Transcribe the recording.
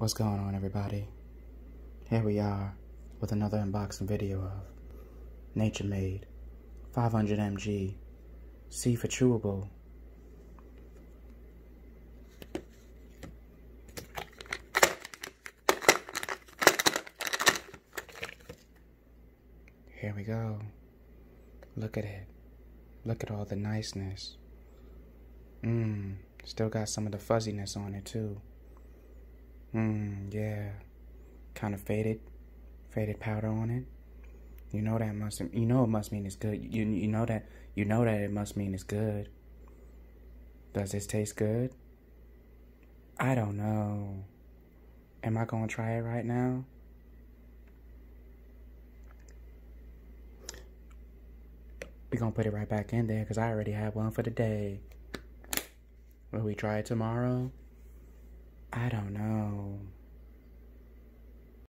What's going on, everybody? Here we are with another unboxing video of Nature Made 500 mg C for Chewable. Here we go. Look at it. Look at all the niceness. Still got some of the fuzziness on it too. Yeah. Kind of faded powder on it. You know it must mean it's good. You know that it must mean it's good. Does this taste good? I don't know. Am I gonna try it right now? We're gonna put it right back in there because I already have one for the day. Will we try it tomorrow? I don't know.